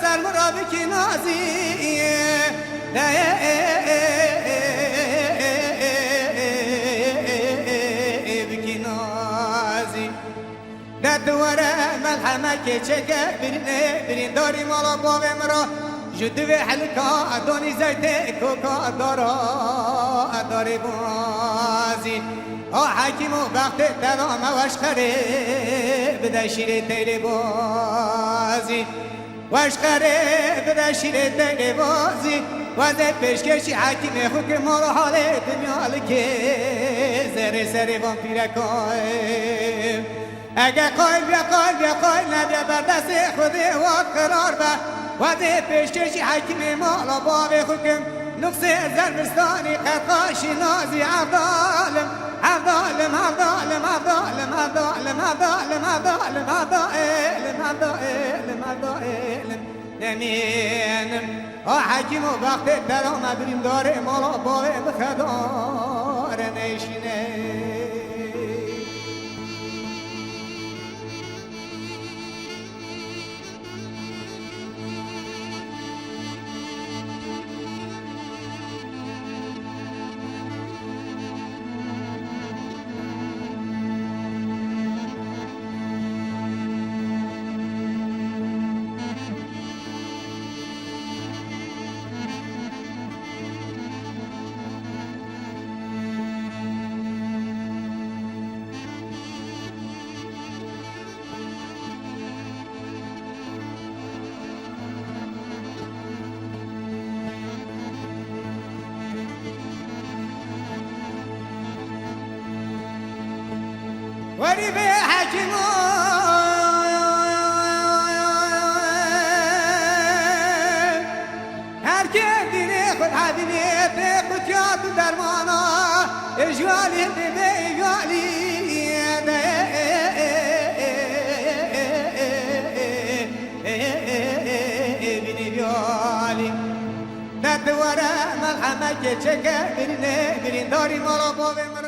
سر مرا بکی نازی بکی نازی دواره ملحمه که چکه برین داری مالا باوه مرا جدوه حلقا دونی زیده کوکا داری بازی حکیم و وقت دوام وشخره بده شیر تیره بازی وشخره بده شیر تیره بازی وزه پیشکشی حکیم خوک مال حال دنیا لکه زره سره وامپیره کایم اگه قایل بیا قایل بیا قایل نبیا بر دست خودی واد قرار به وزه پیشکشی حکیم مال باب خوکم نقصه زربستانی قطعاشی نازی عبدالم عبدالم عبدالم عبدالم عبدالم عبدالم عبدالم عبدالم عبدالم عبدالم نمینم حکیم و وقت درام بریم داره مالا باوه بخدار نشینه وری به حکیم هر که دینه خود حدینه به قطیات درمانا اجوالی به اجوالی بینی بیالی دواره ملحمه که چکه برین داری مالا باوه مرا